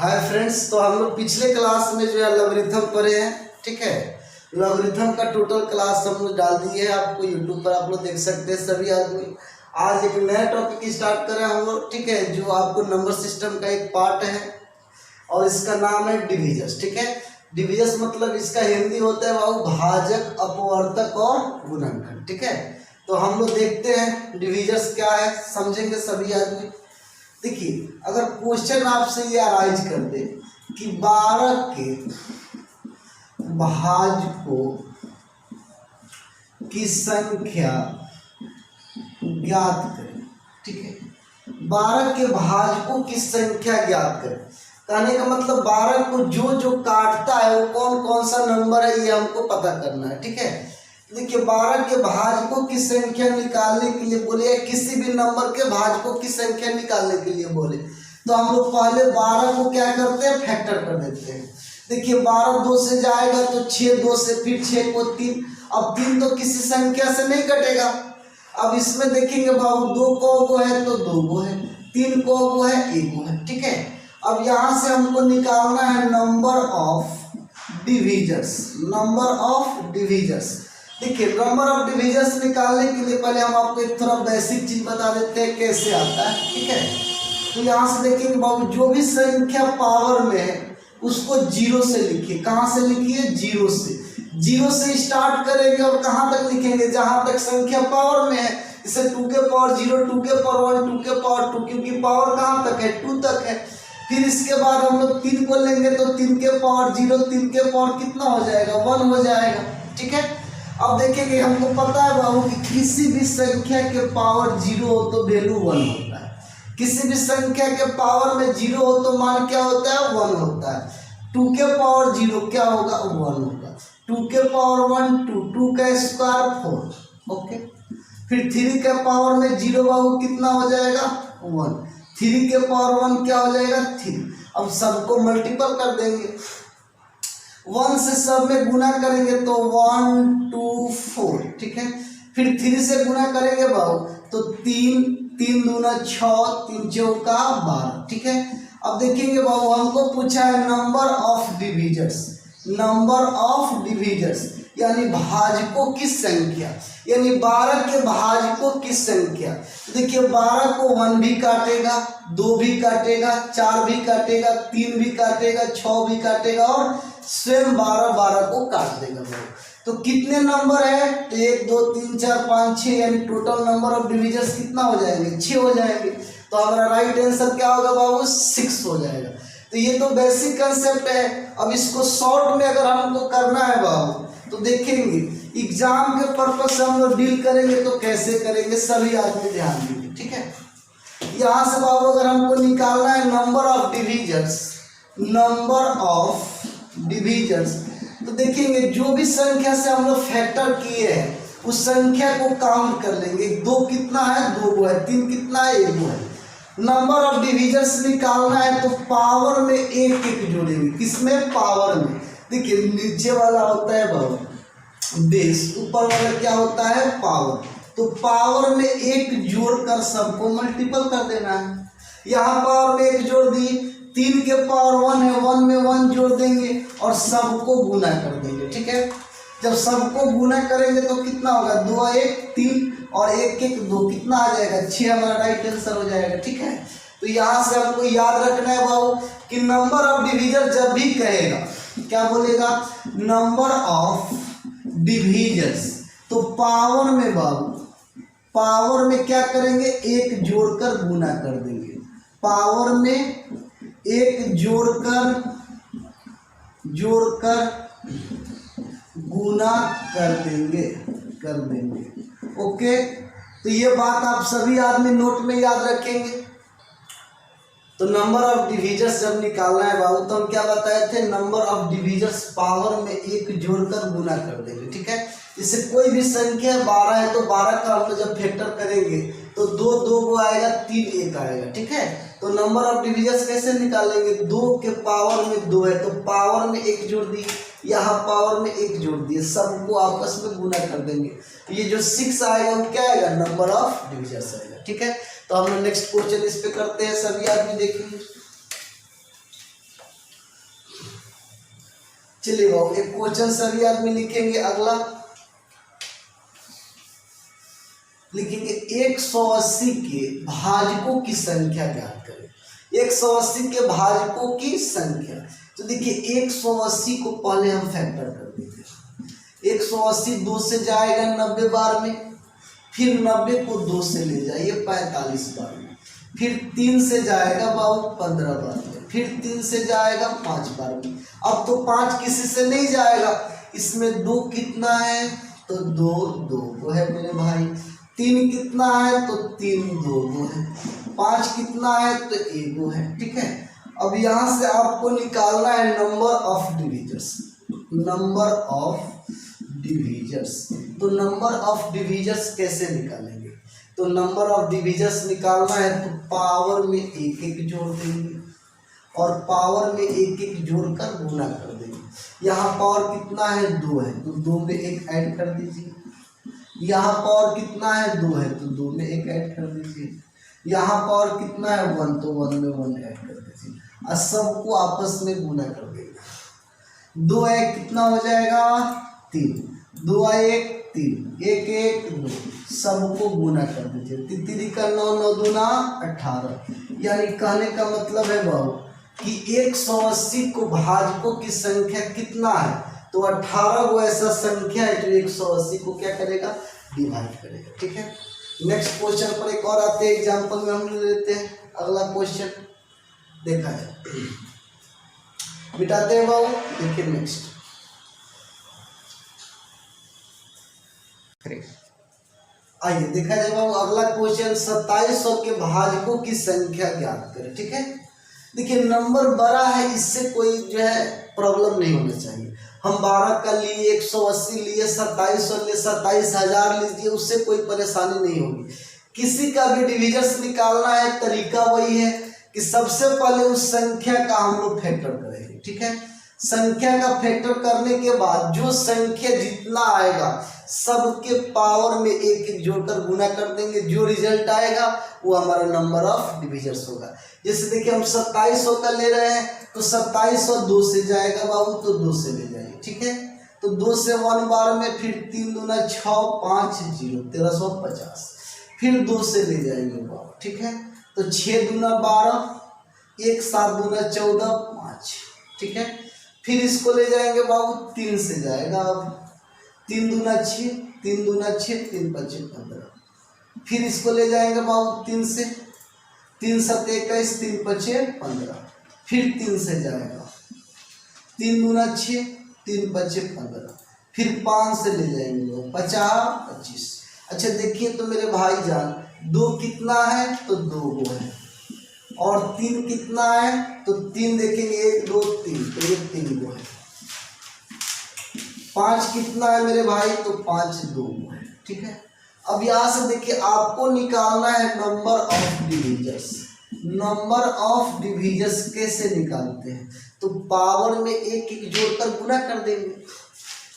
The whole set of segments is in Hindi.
हाय फ्रेंड्स, तो हम लोग पिछले क्लास में जो है लॉगरिथम पढ़े हैं। ठीक है, लॉगरिथम का टोटल क्लास हम लोग डाल दिए है आपको यूट्यूब पर, आप लोग देख सकते हैं सभी आदमी। आज एक नया टॉपिक स्टार्ट करें हम लोग, ठीक है, जो आपको नंबर सिस्टम का एक पार्ट है और इसका नाम है डिविजर्स। ठीक है, डिविजर्स मतलब इसका हिंदी होता है वो भाजक, अपवर्तक और गुणनखंड। ठीक है, तो हम लोग देखते हैं डिविजर्स क्या है, समझेंगे सभी आदमी। देखिए, अगर क्वेश्चन आपसे ये अराइज कर दे कि 12 के भाजकों की संख्या ज्ञात करें। ठीक है, 12 के भाजकों की संख्या ज्ञात करें, कहने का मतलब 12 को जो जो काटता है वो कौन कौन सा नंबर है ये हमको पता करना है। ठीक है, देखिए 12 के भाजकों की संख्या निकालने के लिए बोले या किसी भी नंबर के भाजकों की संख्या निकालने के लिए बोले तो हम लोग पहले 12 को क्या करते हैं, फैक्टर कर देते हैं। देखिए 12 2 से जाएगा तो 6 2 से, फिर 6 को 3, अब 3 तो किसी संख्या से नहीं कटेगा। अब इसमें देखेंगे बाबू 2 को है तो 2 को है, 3 को है 1 को है। ठीक है, अब यहाँ से हमको निकालना है number of divisors. Number of divisors, देखिए नंबर ऑफ डिविजर्स निकालने के लिए पहले हम आपको एक थोड़ा बेसिक चीज बता देते हैं कैसे आता है। ठीक है, तो यहाँ से देखेंगे बाबू जो भी संख्या पावर में है उसको 0 से लिखिए। कहाँ से लिखिए? 0 से। 0 से स्टार्ट करेंगे और कहाँ तक लिखेंगे? जहाँ तक संख्या पावर में है। जैसे 2 के पावर 0, 2 के पावर 1, 2 के पावर 2, क्योंकि पावर कहाँ तक है? 2 तक है। फिर इसके बाद हम लोग 3 को लेंगे तो 3 के पावर 0, 3 के पावर कितना हो जाएगा? 1 हो जाएगा। ठीक है, अब देखेंगे हमको पता है बाबू कि किसी भी संख्या के पावर 0 हो तो वैल्यू 1 होता है। किसी भी संख्या के पावर में 0 हो तो मान क्या होता है? 1 होता है। 2 के पावर 0 क्या होगा? 1 होगा। 2 के पावर 1 2, 2 का स्क्वायर 4। ओके, फिर 3 के पावर में 0 बाबू कितना हो जाएगा? 1। 3 के पावर 1 क्या हो जाएगा? 3। अब सबको मल्टीपल कर देंगे, 1 से सब में गुना करेंगे तो 1 2 4। ठीक है, फिर 3 से गुना करेंगे बाबू तो 3 3 दूना 6, 3 चौका 12। ठीक है, अब देखेंगे बाबू हमको पूछा है number of divisors. Number of divisors यानी भाजकों की संख्या, यानी 12 के भाजकों की संख्या। देखिए 12 को 1 भी काटेगा, 2 भी काटेगा, 4 भी काटेगा, 3 भी काटेगा, 6 भी काटेगा और स्वयं 12 को काट देगा। तो कितने नंबर है? तो 1 2 3 4 5 6, यानी टोटल नंबर ऑफ डिविजर्स कितना हो जाएंगे? 6 हो जाएंगे। तो हमारा राइट आंसर क्या होगा बाबू? 6 हो जाएगा। तो ये तो बेसिक कंसेप्ट है। अब इसको शॉर्ट में अगर हमको करना है बाबू तो देखेंगे एग्जाम के पर्पज से हम लोग डील करेंगे तो कैसे करेंगे, सभी आदमी ध्यान देंगे। ठीक है, यहाँ से बाबू अगर हमको निकालना है number of divisors, number of divisors, तो देखेंगे जो भी संख्या से हम लोग फैक्टर किए हैं उस संख्या को काउंट कर लेंगे। 2 कितना है? 2 को है। 3 कितना है? 1 है। नंबर ऑफ डिविजर्स निकालना है तो पावर में 1 1 जोड़ेंगे। किसमें? पावर में। देखिए नीचे वाला होता है बाबू बेस, ऊपर वाला क्या होता है? पावर। तो पावर में 1 जोड़कर सबको मल्टीपल कर देना है। यहाँ पावर में 1 जोड़ दिए, 3 के पावर 1 है, 1 में 1 जोड़ देंगे और सबको गुना कर देंगे। ठीक है, जब सबको गुना करेंगे तो कितना होगा? 2 1 3 और 1 1 2, कितना आ जाएगा? 6 हमारा राइट आंसर हो जाएगा। ठीक है, तो यहाँ से हमको याद रखना है बाबू कि नंबर ऑफ डिविजर जब भी कहेगा क्या बोलेगा? नंबर ऑफ डिविजर्स, तो पावर में बाबू, पावर में क्या करेंगे? 1 जोड़कर गुना कर देंगे। पावर में 1 जोड़कर गुना कर देंगे। ओके, तो ये बात आप सभी आदमी नोट में याद रखेंगे। तो नंबर ऑफ डिविजर्स जब निकालना है बाबू तो हम क्या बताए थे? नंबर ऑफ डिविजर्स पावर में 1 जोड़कर गुना कर देंगे। ठीक है, जैसे कोई भी संख्या 12 है तो 12 का हम जब फैक्टर करेंगे तो 2 2 को आएगा, 3 1 आएगा। ठीक है, तो नंबर ऑफ डिविजर्स कैसे निकालेंगे? 2 के पावर में 2 है तो पावर में 1 जोड़ दिए, यहाँ पावर में 1 जोड़ दिए, सबको आपस में गुना कर देंगे। ये जो 6 आएगा वो क्या आएगा? नंबर ऑफ डिविजर्स आएगा। ठीक है, तो हम लोग नेक्स्ट क्वेश्चन इस पे करते हैं, सभी आदमी देखेंगे। चलिए बाबू एक क्वेश्चन सभी आदमी लिखेंगे। अगला लिखेंगे 180 के भाजकों की संख्या ज्ञात करें। 180 के भाजकों की संख्या, तो देखिए 180 को पहले हम फैक्टर कर देते हैं। 180 2 से जाएगा 90 बार में, फिर 90 को 2 से ले जाइए 45 बार में, फिर 3 से जाएगा बाबू 15 बार में, फिर 3 से जाएगा 5 बार में। अब तो 5 किसी से नहीं जाएगा, इसमें 2 कितना है तो 2 है मेरे भाई। 3 कितना है तो 3 2 है। 5 कितना है तो 1 है। ठीक है, अब यहाँ से आपको निकालना है number of divisors. Number of divisors, तो नंबर ऑफ डिविजर्स कैसे निकालेंगे? तो नंबर ऑफ डिविजर्स निकालना है तो पावर में एक एक जोड़ देंगे और पावर में एक एक जोड़कर गुना कर देंगे। यहाँ पावर कितना है 2 है तो 2 में 1 ऐड कर दीजिए। यहाँ पावर कितना है 2 है तो 2 में 1 ऐड कर दीजिए। यहाँ पावर कितना है 1 तो 1 में 1 ऐड कर दीजिए और सबको आपस में गुना कर देंगे। 2 1 कितना हो जाएगा 3, 2 1 3, 1 1 2, सबको गुना कर दीजिए। 3 का 9 9 दूना 18। यानी कहने का मतलब है बाबू कि 180 को भाजकों की संख्या कितना है तो 18 वो ऐसा संख्या है जो 180 को क्या करेगा डिवाइड करेगा। ठीक है, नेक्स्ट क्वेश्चन पर एक और आते हैं, एग्जांपल में हम लेते हैं। अगला क्वेश्चन देखा है, बिठाते हैं बाबू। देखिए नेक्स्ट आइए देखा जाए बाबू। अगला क्वेश्चन 2700 के भाजकों की संख्या ज्ञात करें। ठीक है, देखिए नंबर बड़ा है, इससे कोई जो है प्रॉब्लम नहीं होना चाहिए। हम 12 का लिए, 180 लिए, 2700 लिए, 27,000 लीजिए, उससे कोई परेशानी नहीं होगी। किसी का भी डिविजन्स निकालना है, तरीका वही है कि सबसे पहले उस संख्या का हम लोग फैक्टर करेंगे। ठीक है, संख्या का फैक्टर करने के बाद जो संख्या जितना आएगा सबके पावर में एक एक जोड़कर गुना कर देंगे। जो रिजल्ट आएगा वो हमारा नंबर ऑफ डिविजन्स होगा। जैसे देखिए हम 2700 का ले रहे हैं तो 2700 2 से जाएगा बाबू तो 2 से ले जाइए। ठीक है, तो 2 से 1 बार में, फिर 3 दूना 6 5 0 1350, फिर 2 से ले जाएंगे बाबू। ठीक है, तो 6 दूना 12, 1 7 दूना 14 5। ठीक है, फिर इसको ले जाएंगे बाबू 3 से जाएगा। अब 3 दूना 6, 3 दूना 6, 3 5 15। फिर इसको ले जाएंगे बाबू 3 से, 3 7 21, 3 5 15। फिर 3 से जाएगा, 3 दूना 6, 3 5 15। फिर 5 से ले जाएंगे लोग 50 25। अच्छा देखिए तो मेरे भाईजान 2 कितना है तो 2 है, और 3 कितना है तो 3 देखेंगे 1 2 3 तो ये 3 है। 5 कितना है मेरे भाई तो 5 2 है। ठीक है, अब यहाँ से देखिए आपको निकालना है number of divisors. Number of divisors कैसे निकालते हैं तो पावर में एक एक जोड़कर गुना कर देंगे।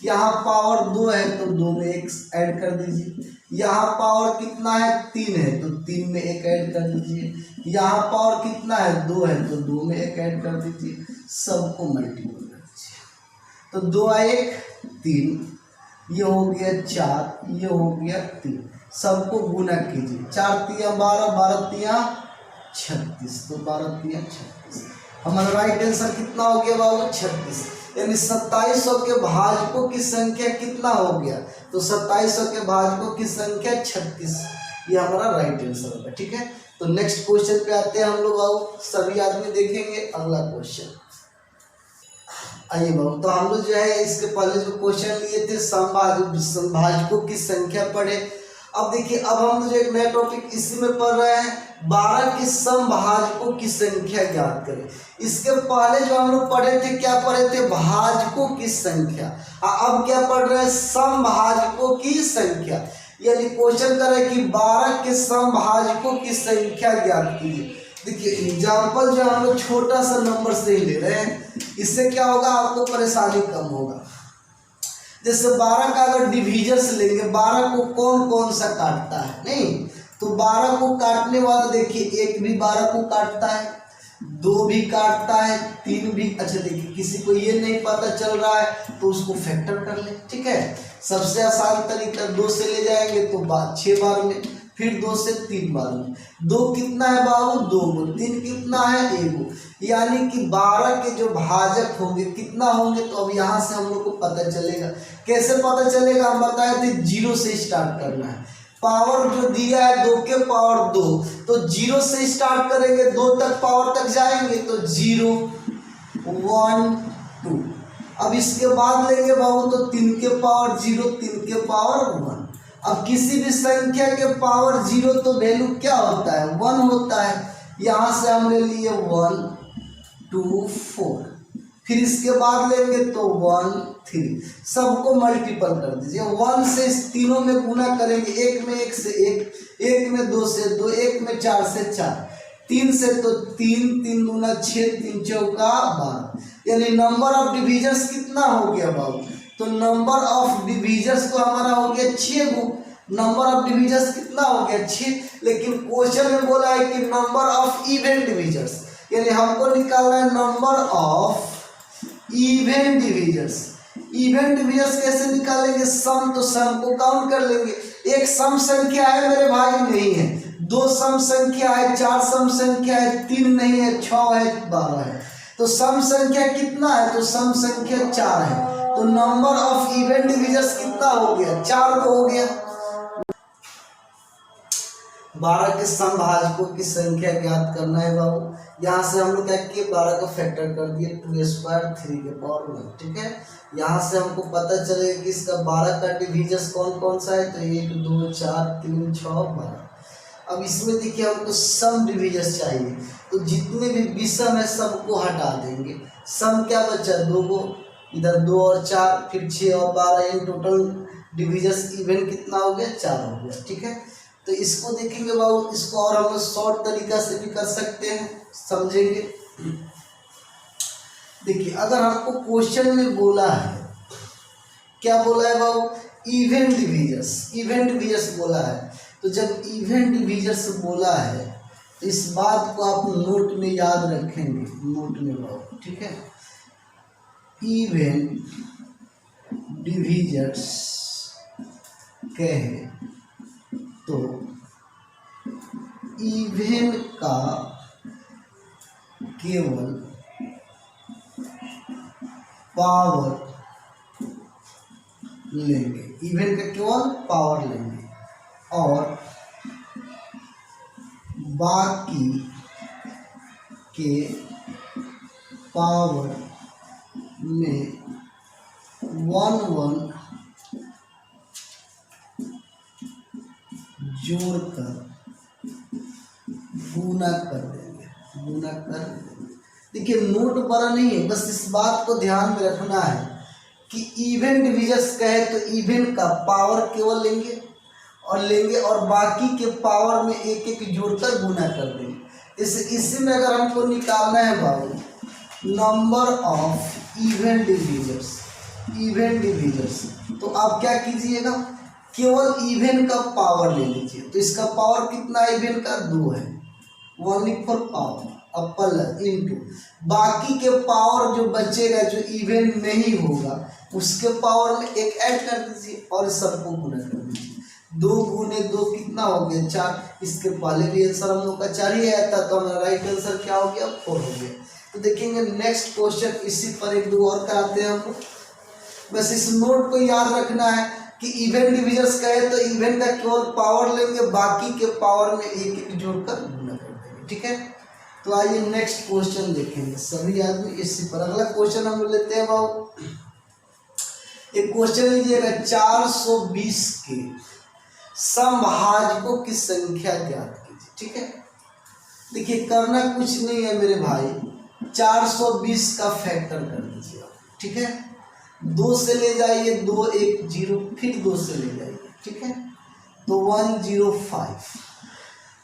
यहाँ पावर 2 है तो 2 में 1 ऐड कर दीजिए। यहाँ पावर कितना है 3 है तो 3 में 1 ऐड कर दीजिए। यहाँ पावर कितना है 2 है तो 2 में 1 ऐड कर दीजिए। सबको मल्टीपल कर दीजिए। तो 2 1 3, ये हो गया 4, ये हो गया 3, सबको गुना कीजिए। 4 3 12, 12 3 36, तो 12 3 36। हमारा राइट आंसर कितना हो गया बाबू 36। यानी 2700 के भाजकों की संख्या कितना हो गया तो 2700 के भाजकों की संख्या 36, ये हमारा राइट आंसर होगा। ठीक है, तो नेक्स्ट क्वेश्चन पे आते हैं हम लोग बाबू। सभी आदमी देखेंगे अगला क्वेश्चन। आइए बाबू, तो हम लोग जो है इसके पहले जो क्वेश्चन लिए थे समभाजकों की संख्या पढ़े। अब देखिए अब हम जो एक नया टॉपिक इसी में पढ़ रहे हैं, 12 के समभाजकों की संख्या ज्ञात करें। इसके पहले जो हम लोग पढ़े थे क्या पढ़े थे भाजकों की संख्या, अब क्या पढ़ रहे हैं समभाजकों की संख्या। यानी क्वेश्चन कर रहे हैं कि 12 के समभाजकों की संख्या ज्ञात कीजिए। देखिए एग्जाम्पल जो हम लोग छोटा सा नंबर से ही ले रहे हैं, इससे क्या होगा आपको परेशानी कम होगा। जैसे 12 का अगर डिविजन्स लेंगे, 12 को कौन कौन सा काटता है नहीं, तो 12 को काटने वाला देखिए 1 भी 12 को काटता है, दो भी काटता है, तीन भी। अच्छा देखिए, किसी को ये नहीं पता चल रहा है तो उसको फैक्टर कर ले, ठीक है। सबसे आसान तरीका, 2 से ले जाएंगे तो 6 बार में, फिर 2 से 3 बार में। 2 कितना है बाबू, 2 गो। 3 कितना है, 1 गो। यानी कि 12 के जो भाजक होंगे कितना होंगे, तो अब यहाँ से हम लोग को पता चलेगा। कैसे पता चलेगा, हम बताए थे 0 से स्टार्ट करना है। पावर जो दिया है 2 के पावर 2, तो 0 से स्टार्ट करेंगे, 2 तक पावर तक जाएंगे तो 0 1 2। अब इसके बाद लेंगे बाबू तो 3 के पावर 0, 3 के पावर 1। अब किसी भी संख्या के पावर 0 तो वैल्यू क्या होता है, 1 होता है। यहाँ से हम ले लिए 1 2 4, फिर इसके बाद लेंगे तो 1 3, सबको मल्टीपल कर दीजिए। 1 से इस तीनों में गुना करेंगे, 1 में 1 से 1, 1 में 2 से 2, 1 में 4 से 4, 3 से तो 3, 3 दूना 6, 3 चौका 12। यानी नंबर ऑफ डिविजन्स कितना हो गया बाबू, तो नंबर ऑफ डिविजन्स तो हमारा हो गया 6 गो। नंबर ऑफ डिविजन्स कितना हो गया 6, लेकिन क्वेश्चन में बोला है कि नंबर ऑफ इवन डिविजन्स, यानी हमको निकालना है number of even divisions. Even divisions कैसे निकालेंगे, सम, तो सम को काउंट कर लेंगे। एक सम संख्या है मेरे भाई, नहीं है। 2 सम संख्या है, 4 सम संख्या है, 3 नहीं है, 6 है, 12 है। तो सम संख्या कितना है, तो सम संख्या 4 है। तो नंबर ऑफ इवन डिविजन्स कितना हो गया, 4 को हो गया। 12 के समभाजकों की संख्या ज्ञात करना है बाबू। यहाँ से हम लोग क्या किए, 12 का फैक्टर कर दिए, 2 स्क्वायर 3 के पावर 1, ठीक है। यहाँ से हमको पता चलेगा कि इसका 12 का डिविजन्स कौन कौन सा है, तो 1 2 4 3 6 12। अब इसमें देखिए हमको सम डिविजन्स चाहिए, तो जितने भी विषम है सबको हटा देंगे। सम क्या बचा, 2 गो, इधर 2 और 4, फिर 6 और 12, इन टोटल डिविजन्स इवन कितना हो गया, 4 हो गया, ठीक है। तो इसको देखेंगे बाबू, इसको और हम लोग शॉर्ट तरीका से भी कर सकते हैं, समझेंगे। देखिए, अगर हमको क्वेश्चन में बोला है, क्या बोला है बाबू, इवन डिविजन्स, इवन डिविजन्स बोला है। तो जब इवन डिविजन्स बोला है तो इस बात को आप नोट में याद रखेंगे, नोट में बाबू, ठीक है। इवन डिविजन्स कहे तो इवन का केवल पावर लेंगे, इवन का केवल पावर लेंगे, और बाकी के पावर में 1 1 जोड़कर गुना कर देंगे, गुना कर देंगे। देखिए, नोट बड़ा नहीं है, बस इस बात को ध्यान में रखना है कि इवन डिविजन्स कहे तो इवन का पावर केवल लेंगे और बाकी के पावर में 1 1 जोड़कर गुना कर देंगे। इसी में अगर हमको निकालना है बाबू number of even divisions, even divisions, तो आप क्या कीजिएगा, केवल इवन का पावर ले लीजिए। तो इसका पावर कितना है, इवन का 2 है, 1 फॉर पावर अपल इनटू बाकी के पावर जो बचेगा, जो इवन नहीं होगा, उसके पावर में 1 ऐड कर दीजिए और सबको गुना कर दीजिए। 2 गुने 2 कितना हो गया, 4। इसके पहले भी आंसर हम लोग का 4 ही आया था, तो हमारा राइट आंसर क्या हो गया, 4 हो गया। तो देखेंगे नेक्स्ट क्वेश्चन, इसी पर 1 2 और कराते हैं हम लोग। बस इस नोट को याद रखना है कि इवन डिविजन्स कहे तो इवन का केवल पावर लेंगे, बाकी के पावर में 1 1 जोड़कर गुना कर देंगे, ठीक है। तो आइए नेक्स्ट क्वेश्चन देखेंगे सभी आदमी इसी पर। अगला क्वेश्चन हम लेते हैं बाबू, एक क्वेश्चन लीजिएगा, 420 के समभाजकों की संख्या ज्ञात कीजिए, ठीक है। देखिए, करना कुछ नहीं है मेरे भाई, 420 का फैक्टर कर दीजिए, ठीक है। 2 से ले जाइए, 2 1 0, फिर 2 से ले जाइए, ठीक है। तो 105।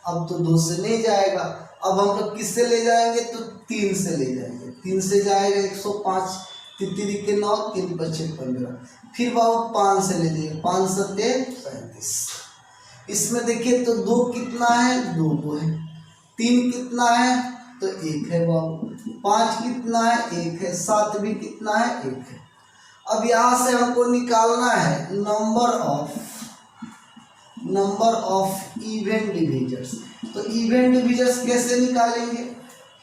अब तो 2 से नहीं जाएगा, अब हम लोग किससे ले जाएंगे, तो 3 से ले जाएंगे। 3 से जाएगा 105, 3 3 के 9, 3 5 15, फिर बाबू 5 से ले जाइए, 5 7 35। इसमें देखिए तो 2 कितना है, 2 को है, 3 कितना है, तो 1 है बाबू। 5 कितना है? 1 है। 7 भी कितना है? 1 है। अब यहाँ से हमको निकालना है नंबर ऑफ इवन डिविजर्स। तो इवन डिविजर्स कैसे निकालेंगे?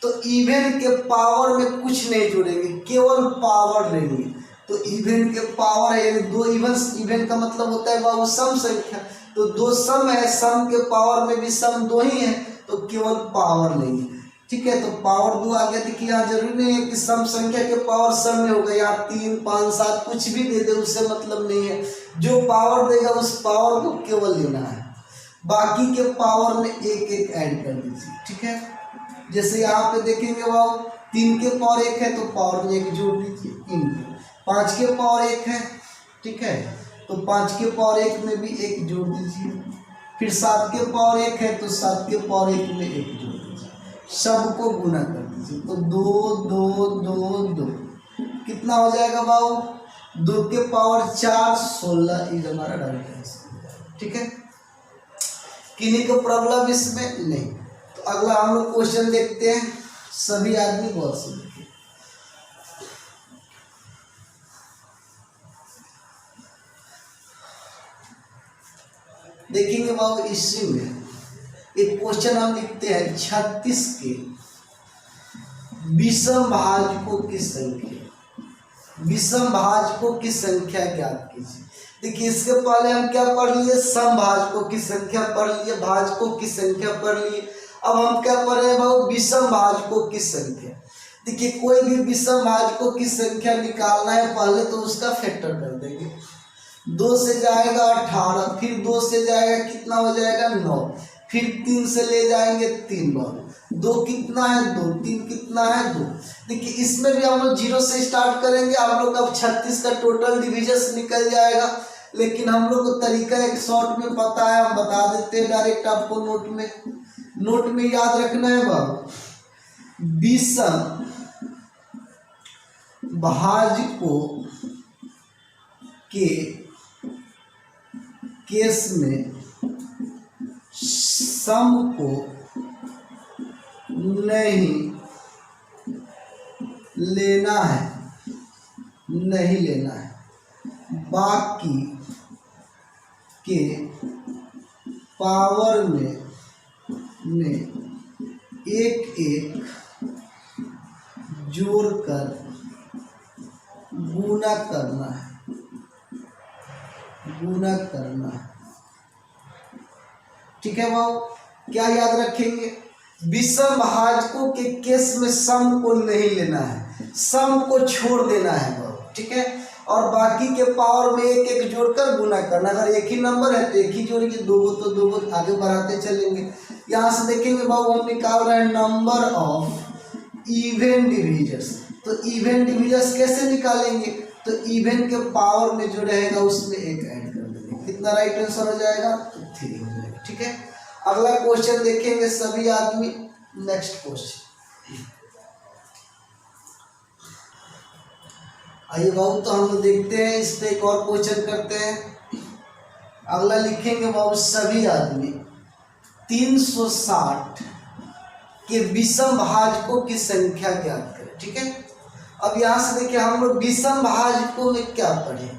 तो इवन के पावर में कुछ नहीं जोड़ेंगे, केवल पावर लेंगे। तो इवन के पावर है, यानी 2 इवन का मतलब होता है बाबू सम संख्या। तो 2 सम है, सम के पावर में भी सम 2 ही है, तो केवल पावर लेंगे। ठीक है, तो पावर 2 आ गया। देखिए यहाँ जरूरी नहीं है कि सम संख्या के पावर सम में होगा, यहाँ 3, 5, 7 कुछ भी दे दे उससे मतलब नहीं है। जो पावर देगा उस पावर को केवल लेना है, बाकी के पावर में 1 ऐड कर दीजिए। ठीक है, जैसे यहाँ पे देखेंगे बाबू 3 के पावर 1 है तो पावर में 1 जोड़ दीजिए, इंटू 5 के पावर 1 है। ठीक है, तो 5 के पावर 1 में भी 1 जोड़ दीजिए। फिर 7 के पावर 1 है तो 7 के पावर 1 में 1 जोड़ दीजिए, सबको गुना कर दीजिए। तो 2 2 2 2 कितना हो जाएगा बाबू? 2 के पावर 4 16। ये हमारा डायरेक्ट आंसर। ठीक है, किन्हीं को प्रॉब्लम इसमें नहीं। तो अगला हम लोग क्वेश्चन देखते हैं, सभी आदमी बहुत से देखिए। देखेंगे बाबू इसी में एक क्वेश्चन हम लिखते हैं 36 के विषम भाजकों की संख्या। विषम भाजकों की संख्या ज्ञात कीजिए। देखिए इसके पहले हम क्या पढ़ लिए? सम भाजकों की संख्या पढ़ लिए, भाजकों की संख्या पढ़ लिए। अब हम क्या पढ़ रहे हैं बाबू? विषम भाजकों की संख्या। देखिए कोई भी विषम भाजकों की संख्या निकालना है, पहले तो उसका फैक्टर कर देंगे। 2 से जाएगा 18, फिर 2 से जाएगा कितना हो जाएगा? 9, फिर 3 से ले जाएंगे 3 बार। 2 कितना है? 2, 3 कितना है? 2। देखिए इसमें भी हम लोग 0 से स्टार्ट करेंगे। आप लोग अब 36 का टोटल डिविजन्स निकल जाएगा, लेकिन हम लोग को तरीका एक शॉर्ट में पता है, हम बता देते हैं डायरेक्ट आपको। नोट में याद रखना है बाबू, विषम भाजकों के केस में सम को नहीं लेना है, बाकी के पावर में एक जोड़कर गुना करना है। ठीक है बाबू, क्या याद रखेंगे? विषम भाजकों के केस में सम को नहीं लेना है, सम को छोड़ देना है बाबू। ठीक है, और बाकी के पावर में 1 जोड़कर गुना करना। अगर एक ही नंबर है तो 1 ही जोड़िए, 2 तो 2 आगे बढ़ाते चलेंगे। यहाँ से देखेंगे बाबू हम निकाल रहे हैं नंबर ऑफ इवन डिविजर्स। तो इवन डिविजर्स कैसे निकालेंगे? तो इवन के पावर में जो रहेगा उसमें 1 ऐड कर देंगे। कितना राइट आंसर हो जाएगा? तो 3 हो जाएगा। ठीक है, अगला क्वेश्चन देखेंगे सभी आदमी। नेक्स्ट क्वेश्चन आइए बाबू, तो हम लोग देखते हैं इस पे एक और क्वेश्चन करते हैं। अगला लिखेंगे बाबू सभी आदमी 360 के विषम भाजकों की संख्या ज्ञात करें। ठीक है, अब यहाँ से देखिए हम लोग विषम भाजकों में क्या पढ़े?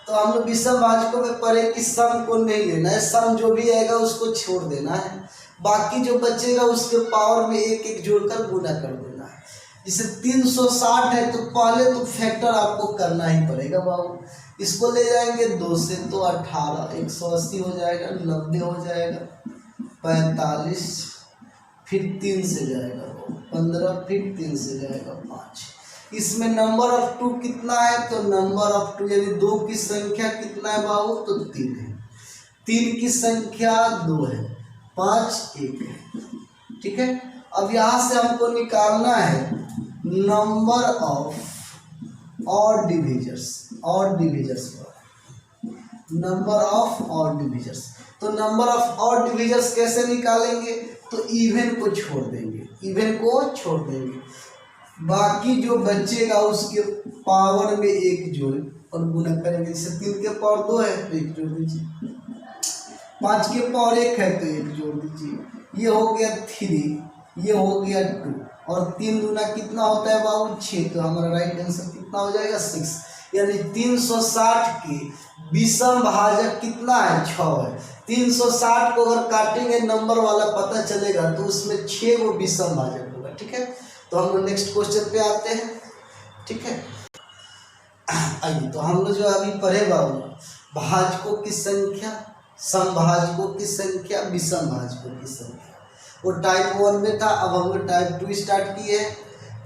तो हम लोग विषम भाजकों में पढ़े कि सम को नहीं लेना है, सम जो भी आएगा उसको छोड़ देना है, बाकी जो बचेगा उसके पावर में 1 जोड़कर गुना कर देना है। जैसे 360 है तो पहले तो फैक्टर आपको करना ही पड़ेगा बाबू। इसको ले जाएंगे 2 से तो 18, 180 हो जाएगा, 90 हो जाएगा, 45, फिर 3 से जाएगा 15, फिर 3 से जाएगा 5। इसमें नंबर ऑफ 2 कितना है? तो नंबर ऑफ 2 यानी 2 की संख्या कितना है बाबू? तो 3 है। 3 की संख्या 2 है, 5 1 है। ठीक है, अब यहाँ से हमको निकालना है number of odd divisors. Number of odd divisors. तो नंबर ऑफ ऑड डिविजर्स कैसे निकालेंगे? तो इवन को छोड़ देंगे, बाकी जो बचेगा उसके पावर में 1 जोड़े और गुना करेंगे। जैसे 3 के पावर 2 है तो 1 जोड़ दीजिए, 5 के पावर 1 है तो 1 जोड़ दीजिए। ये हो गया 3, ये हो गया 2। और 3 दूना कितना होता है बाबू 6, तो हमारा राइट आंसर कितना हो जाएगा 6। यानी 360 की विषम भाजक कितना है 6 है। 360 को अगर काटेंगे नंबर वाला पता चलेगा तो उसमें 6 वो विषम भाजक होगा। ठीक है, तो हम लोग नेक्स्ट क्वेश्चन पे आते हैं। ठीक है, आइए तो हम लोग जो अभी पढ़े बाबू भाजकों की संख्या, समभाजकों की संख्या, विषम भाजकों की संख्या, वो टाइप 1 में था। अब हम लोग टाइप 2 स्टार्ट किए हैं।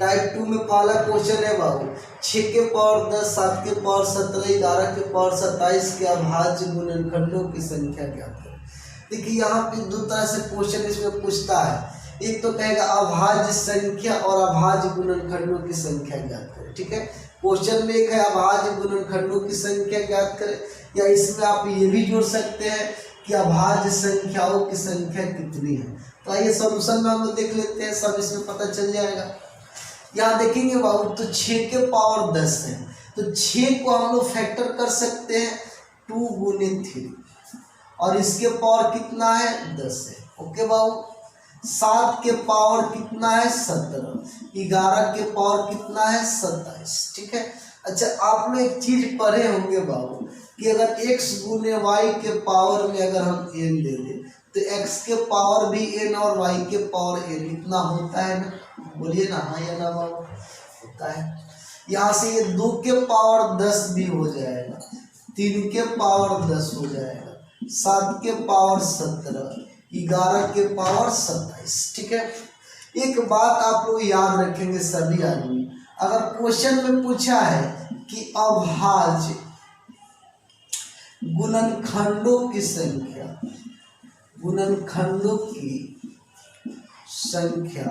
टाइप 2 में पहला क्वेश्चन है बाबू 6 के पावर 10, 7 के पावर 17, 11 के पावर 27 के अभाज्य गुणनखंडों की संख्या ज्ञात करें। देखिए यहाँ पे दो तरह से क्वेश्चन इसमें पूछता है। एक तो कहेगा अभाज्य संख्या और अभाज्य गुणनखंडों की संख्या ज्ञात करें। ठीक है, क्वेश्चन में एक है अभाज्य गुणनखंडों की संख्या ज्ञात करें, या इसमें आप ये भी जोड़ सकते हैं कि अभाज्य संख्याओं की संख्या कितनी है। तो आइए सॉल्यूशन में हम लोग देख लेते हैं, सब इसमें पता चल जाएगा। यहाँ देखेंगे बाबू तो 6 के पावर 10 है, तो 6 को हम लोग फैक्टर कर सकते हैं 2 गुने 3, और इसके पावर कितना है 10 है। ओके बाबू, 7 के पावर कितना है 17, 11 के पावर कितना है 27। ठीक है, अच्छा आप लोग एक चीज पढ़े होंगे बाबू कि अगर x गुने y के पावर में अगर हम n दे दें तो x के पावर भी n और y के पावर n इतना होता है ना, बोलिए ना हाँ या ना बाबू, होता है। यहाँ से ये 2 के पावर 10 भी हो जाएगा, 3 के पावर 10 हो जाएगा, 7 के पावर 17, 11 के पावर 27। ठीक है, एक बात आप लोग याद रखेंगे सभी आदमी, अगर क्वेश्चन में पूछा है कि अभाज्य गुणनखंडों की संख्या, गुणनखंडों की संख्या,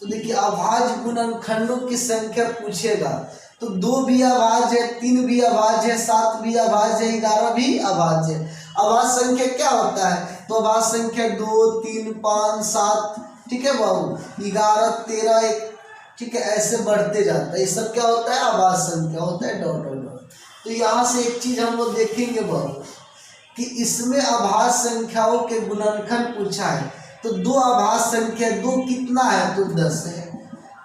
तो देखिए अभाज्य गुणनखंडों की संख्या पूछेगा तो 2 भी अभाज्य है, 3 भी अभाज्य है, 7 भी अभाज्य है, 11 भी अभाज्य है। अभाज्य संख्या क्या होता है, तो अभाज्य संख्या 2, 3, 5, 7, ठीक है बाबू, 11, 13, 1, ठीक है, ऐसे बढ़ते जाता है। ये सब क्या होता है अभाज्य संख्या होता है, डॉट डॉट डॉट। तो यहाँ से एक चीज हम लोग देखेंगे बाबू कि इसमें अभाज्य संख्याओं के गुणनखंड पूछा है, तो 2 अभाज्य संख्या, 2 कितना है तो 10 है,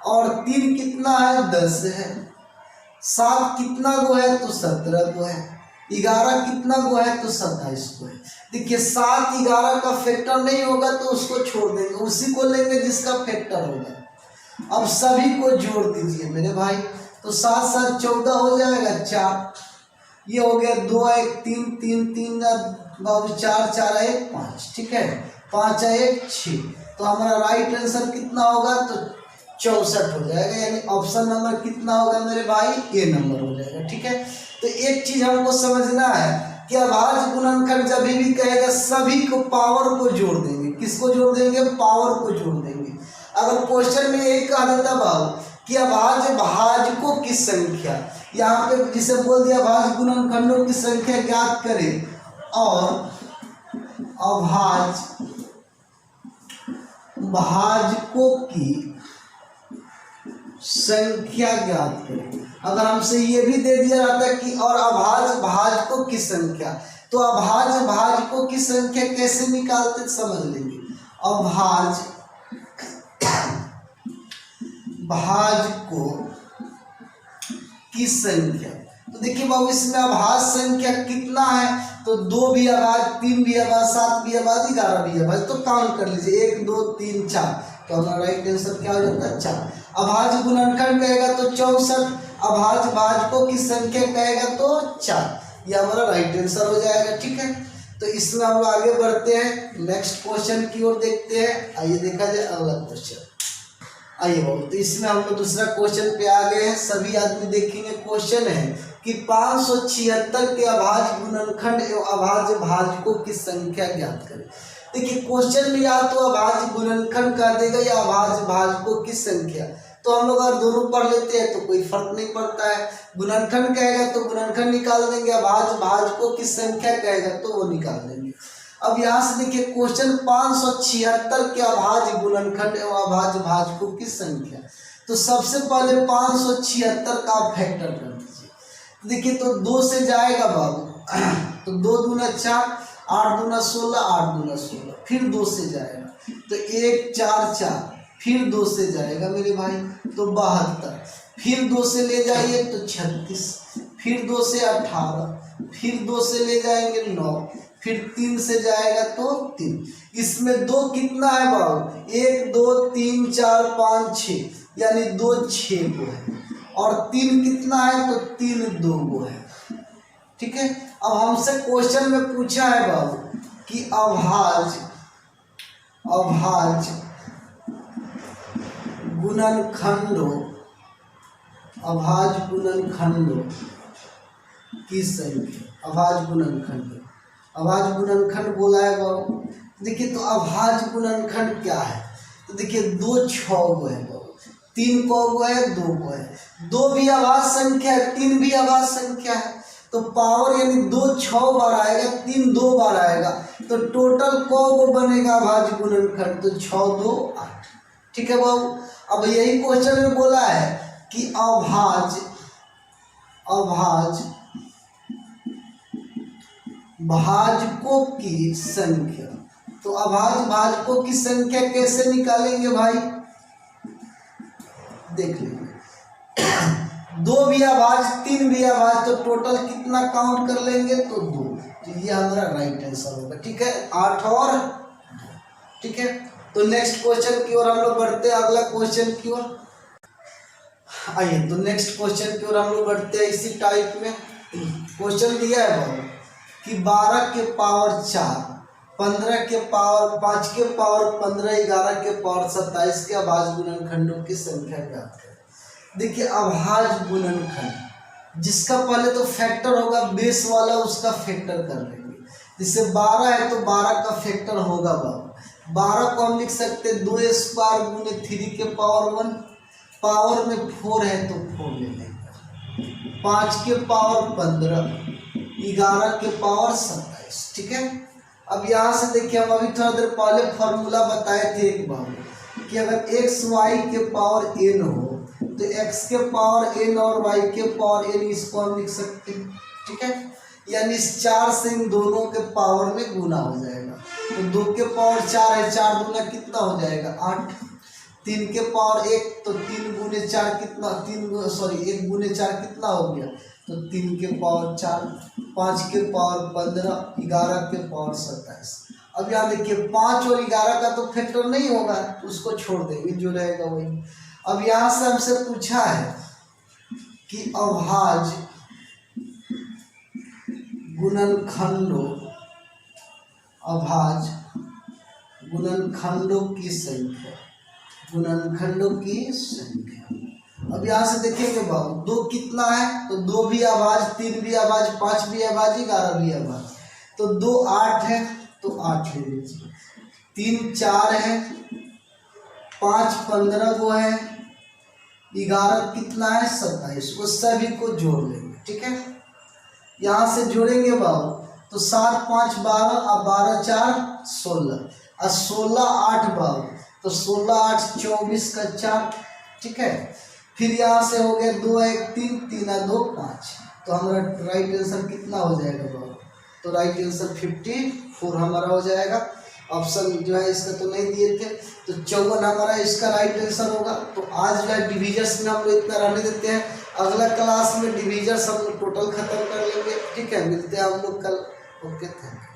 और 3 कितना है 10 है, 7 कितना गो है तो 17 गो है, 11 कितना गो है तो 27 गो है। देखिए 7 11 का फैक्टर नहीं होगा तो उसको छोड़ देंगे, उसी को लेंगे जिसका फैक्टर होगा। अब सभी को जोड़ दीजिए मेरे भाई, तो 7 7 14 हो जाएगा 4, ये हो गया 2 1 3 3 3 बाबू 4 4 1 5, ठीक है, 5 1 6, तो हमारा राइट आंसर कितना होगा तो 64 हो जाएगा। यानी ऑप्शन नंबर कितना होगा मेरे भाई, ए नंबर हो जाएगा। ठीक है, तो एक चीज हमको समझना है कि अभाज्य गुणनखंड जब भी कहेगा सभी को पावर को जोड़ देंगे, किसको जोड़ देंगे, पावर को जोड़ देंगे। अगर क्वेश्चन में एक कहा देता बाबू कि अभाज्य भाजकों की संख्या, यहाँ पे जिसे बोल दिया अभाज्य गुणनखंडों की संख्या ज्ञात करें और अभाज्य भाजकों की संख्या ज्ञात करें। अगर हमसे ये भी दे दिया जाता है कि और अभाज्य भाजकों की संख्या, तो अभाज्य भाजकों की संख्या कैसे निकालते समझ लेंगे। अभाज्य भाजकों की संख्या, तो देखिए बाबू इसमें अभाज्य संख्या कितना है, तो 2 भी अभाज्य, 3 भी अभाज्य, 7 भी अभाज्य, 11 भी अभाज्य, तो काउंट कर लीजिए 1 2 3 4, तो हमारा राइट आंसर क्या हो जाता है 4। अभाज्य गुणनखंड कहेगा तो 64, अभाज्य भाजकों की संख्या कहेगा तो 4, ये हमारा राइट आंसर हो जाएगा। ठीक है, तो इसमें हम आगे बढ़ते हैं, नेक्स्ट क्वेश्चन की ओर देखते हैं। आइए देखा जाए अगला क्वेश्चन। आइए बाबू, तो इसमें हम लोग दूसरा क्वेश्चन पे आ गए हैं, सभी आदमी देखेंगे। क्वेश्चन है कि 576 के अभाज्य गुणनखंड एवं अभाज्य भाजकों की संख्या ज्ञात करें। देखिए क्वेश्चन में या तो अभाज्य गुणनखंड कर देगा या अभाज्य भाजकों की संख्या, तो हम लोग अगर दोनों पढ़ लेते हैं तो कोई फर्क नहीं पड़ता है। गुणनखंड कहेगा तो गुणनखंड निकाल देंगे, अभाज्य भाजकों की संख्या कहेगा तो वो निकाल देंगे। अब यहाँ से देखिए क्वेश्चन 576 के अभाज्य गुणनखंड एवं अभाज्य भाजकों की संख्या, तो सबसे पहले 576 का फैक्टर कर दीजिए। देखिए तो 2 से जाएगा बाबू, तो 2 दूना 4, 8 दूना 16, 8 दूना 16, फिर 2 से जाएगा तो 1 4 4, फिर 2 से जाएगा मेरे भाई तो 72, फिर 2 से ले जाइए तो 36, फिर 2 से 18, फिर 2 से ले जाएंगे 9, फिर 3 से जाएगा तो 3। इसमें 2 कितना है बाबू? 1 2 3 4 5 6, यानी 2 6 गो है, और 3 कितना है? तो 3 2 गो है। ठीक है, अब हमसे क्वेश्चन में पूछा है बाबू कि अभाज्य गुणनखंडों की संख्या, अभाज्य गुणनखंड बोला है बाबू। देखिए तो अभाज्य गुणनखंड क्या है? तो देखिए 2 6 गो है बाबू, 3 गो है, 2 गो है, 2 भी अभाज्य संख्या है, 3 भी अभाज्य संख्या है, तो पावर यानी 2 6 बार आएगा, 3 2 बार आएगा, तो टोटल को बनेगा अभाज्य गुणनखंड? तो 6 2 8। ठीक है बाबू, अब यही क्वेश्चन में बोला है कि अभाज्य भाजकों की संख्या। तो अभाज्य भाजकों की संख्या कैसे निकालेंगे भाई? देख लीजिए 2 भी अभाज्य, 3 भी अभाज्य, तो टोटल कितना काउंट कर लेंगे? तो 2। तो ये हमारा राइट आंसर होगा। ठीक है, 8 और 2। ठीक है, तो नेक्स्ट क्वेश्चन की ओर हम लोग बढ़ते हैं, अगला क्वेश्चन की ओर आइए। तो नेक्स्ट क्वेश्चन की ओर हम लोग बढ़ते हैं। इसी टाइप में क्वेश्चन दिया है बाबू कि 12 के पावर 4, 15 के पावर 5 के पावर 15, 11 के पावर 27 के अभाज्य गुणनखंडों की संख्या ज्ञात करें। देखिए अभाज्य गुणनखंड जिसका पहले तो फैक्टर होगा बेस वाला, उसका फैक्टर कर लेंगे। जैसे 12 है तो 12 का फैक्टर होगा बाबू। 12 को हम लिख सकते 2 स्क्वायर गुने 3 के पावर 1, पावर में 4 है तो 4 ले लेंगे, 5 के पावर 15, 11 के पावर 27। ठीक है, अब यहाँ से देखिए हम अभी थोड़ा देर पहले फॉर्मूला बताए थे एक बार कि अगर x y के पावर n हो तो x के पावर n और y के पावर n, इसको हम लिख सकते हैं। ठीक है, यानी इस 4 से इन दोनों के पावर में गुना हो जाएगा। तो 2 के पावर 4 है, 4 दूना कितना हो जाएगा? 8। 3 के पावर 1, तो 3 गुने 4 कितना? 1 गुने 4 कितना हो गया? तो 3 के पावर 4, 5 के पावर 15, 11 के पावर 27। अब यहाँ देखिए 5 और 11 का तो फैक्टर नहीं होगा, तो उसको छोड़ देंगे, जो रहेगा वही। अब यहाँ से हमसे पूछा है कि अभाज्य गुणनखंडों की संख्या। अब यहाँ से देखेंगे बाबू 2 कितना है? तो 2 भी अभाज्य, 3 भी अभाज्य, 5 भी अभाज्य, 11 भी अभाज्य, तो 2 8 है तो 8 ले लीजिए। 3 4 है, 5 15 गो है, 11 कितना है? 27। वो सभी को जोड़ लेंगे। ठीक है, यहाँ से जोड़ेंगे बाबू तो 7 5 12 और 12 4 16 और 16 8 बाबू, तो 16 8 24 का 4। ठीक है, फिर यहाँ से हो गया 2 1 3, 3 2 5, तो हमारा राइट आंसर कितना हो जाएगा बाबू? तो राइट आंसर 54 हमारा हो जाएगा। ऑप्शन जो है इसका तो नहीं दिए थे, तो 54 हमारा इसका राइट आंसर होगा। तो आज जो है डिविजर्स में हम लोग इतना रहने देते हैं, अगला क्लास में डिविजर्स हम लोग टोटल खत्म कर लेंगे। ठीक है, मिलते हैं हम लोग कल। Okay, thank you.